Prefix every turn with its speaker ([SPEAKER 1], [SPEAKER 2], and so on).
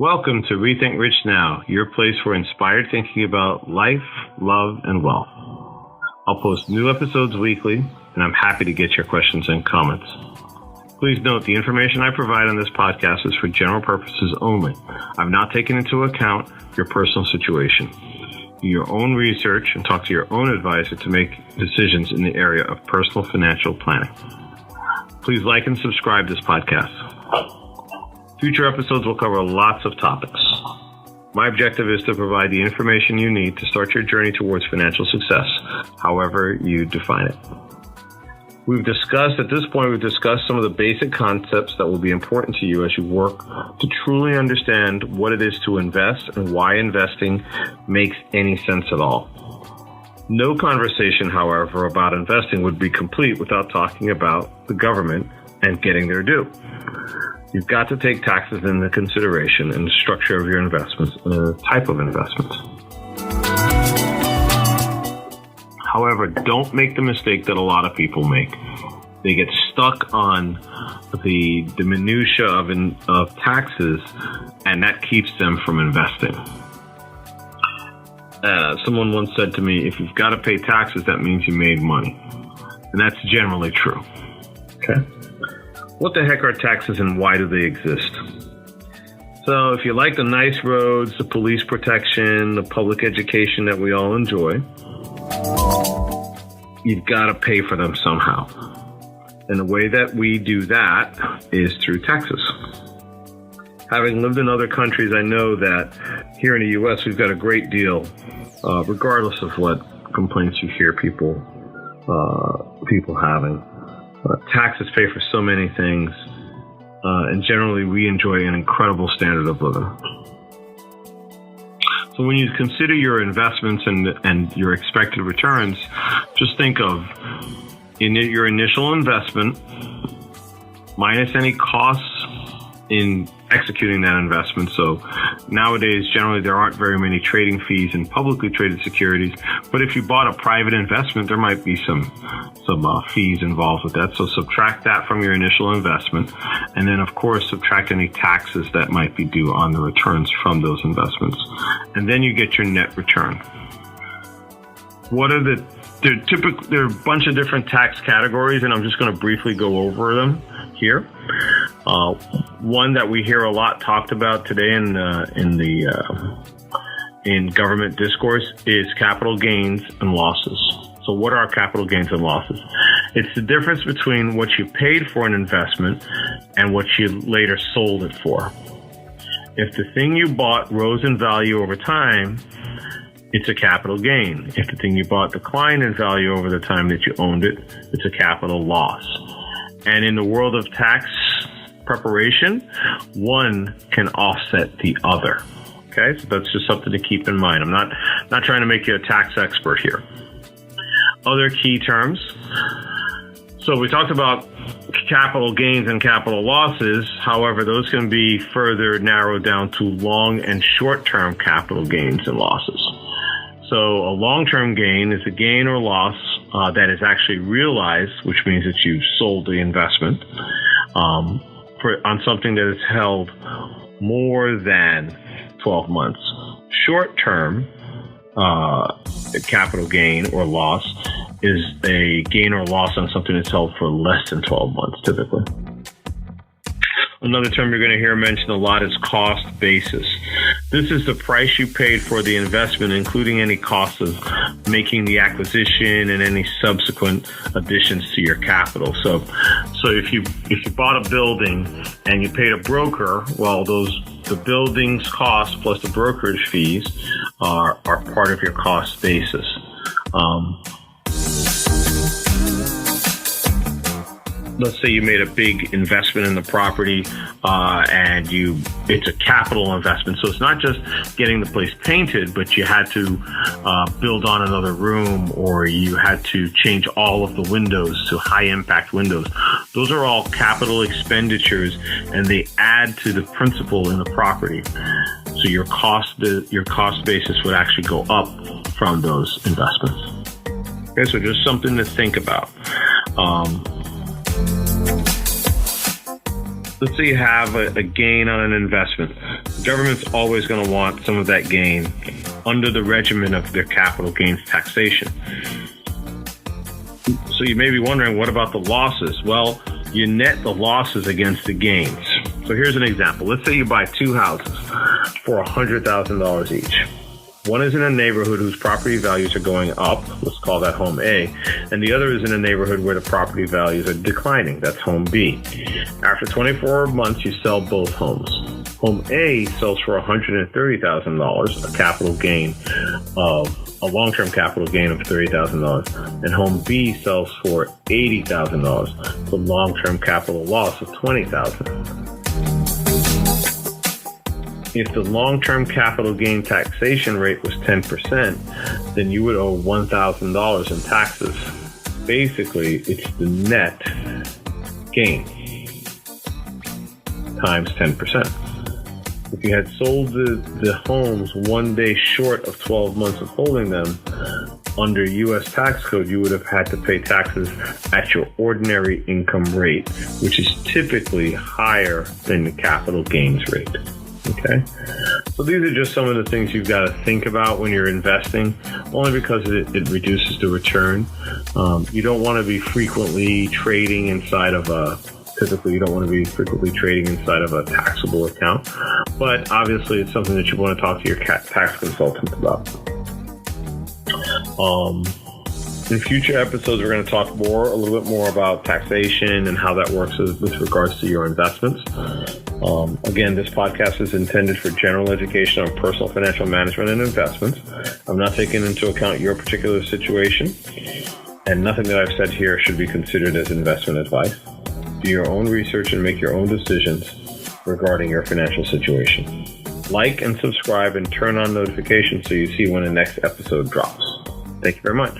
[SPEAKER 1] Welcome to Rethink Rich Now, your place for inspired thinking about life, love, and wealth. I'll post new episodes weekly, and I'm happy to get your questions and comments. Please note the information I provide on this podcast is for general purposes only. I've not taken into account your personal situation. Do your own research and talk to your own advisor to make decisions in the area of personal financial planning. Please like and subscribe to this podcast. Future episodes will cover lots of topics. My objective is to provide the information you need to start your journey towards financial success, however you define it. We've discussed some of the basic concepts that will be important to you as you work to truly understand what it is to invest and why investing makes any sense at all. No conversation, however, about investing would be complete without talking about the government and getting their due. You've got to take taxes into consideration in the structure of your investments and the type of investments. However, don't make the mistake that a lot of people make. They get stuck on the minutia of taxes, and that keeps them from investing. Someone once said to me, if you've got to pay taxes, that means you made money. And that's generally true. Okay. What the heck are taxes and why do they exist? So if you like the nice roads, the police protection, the public education that we all enjoy, you've got to pay for them somehow. And the way that we do that is through taxes. Having lived in other countries, I know that here in the U.S. we've got a great deal, regardless of what complaints you hear people having. Taxes pay for so many things, and generally we enjoy an incredible standard of living. So when you consider your investments and your expected returns, just think of your initial investment minus any costs in executing that investment. So nowadays, generally, there aren't very many trading fees in publicly traded securities. But if you bought a private investment, there might be some fees involved with that. So subtract that from your initial investment. And then, of course, subtract any taxes that might be due on the returns from those investments. And then you get your net return. There are a bunch of different tax categories, and I'm just going to briefly go over them here. One that we hear a lot talked about today in government discourse is capital gains and losses. So what are capital gains and losses? It's the difference between what you paid for an investment and what you later sold it for. If the thing you bought rose in value over time, it's a capital gain. If the thing you bought declined in value over the time that you owned it, it's a capital loss. And in the world of tax preparation, one can offset the other. Okay, so that's just something to keep in mind. I'm not trying to make you a tax expert here. Other key terms. So we talked about capital gains and capital losses. However, those can be further narrowed down to long and short-term capital gains and losses. So a long-term gain is a gain or loss that is actually realized, which means that you sold the investment on something that is held more than 12 months. Short-term capital gain or loss is a gain or loss on something that's held for less than 12 months, typically. Another term you're going to hear mentioned a lot is cost basis. This is the price you paid for the investment, including any costs of making the acquisition and any subsequent additions to your capital. So if you bought a building and you paid a broker, well, the building's cost plus the brokerage fees are part of your cost basis. Let's say you made a big investment in the property and it's a capital investment. So it's not just getting the place painted, but you had to build on another room, or you had to change all of the windows to high impact windows. Those are all capital expenditures, and they add to the principal in the property. So your cost basis would actually go up from those investments. Okay, so just something to think about. Let's say you have a gain on an investment. The government's always going to want some of that gain under the regimen of their capital gains taxation. So you may be wondering, what about the losses? Well, you net the losses against the gains. So here's an example. Let's say you buy two houses for $100,000 each. One is in a neighborhood whose property values are going up. Let's call that home A. And the other is in a neighborhood where the property values are declining. That's home B. After 24 months, you sell both homes. Home A sells for $130,000, a capital gain of a long-term capital gain of $30,000, and home B sells for $80,000, the long-term capital loss of $20,000. If the long-term capital gain taxation rate was 10%, then you would owe $1,000 in taxes. Basically, it's the net gain times 10%. If you had sold the homes one day short of 12 months of holding them, under U.S. tax code, you would have had to pay taxes at your ordinary income rate, which is typically higher than the capital gains rate. Okay, so these are just some of the things you've got to think about when you're investing, only because it reduces the return. You don't want to be frequently trading inside of a taxable account, but obviously it's something that you want to talk to your tax consultant about. In future episodes, we're going to talk a little bit more about taxation and how that works with regards to your investments. Again, this podcast is intended for general education on personal financial management and investments. I'm not taking into account your particular situation, and nothing that I've said here should be considered as investment advice. Do your own research and make your own decisions regarding your financial situation. Like and subscribe and turn on notifications so you see when the next episode drops. Thank you very much.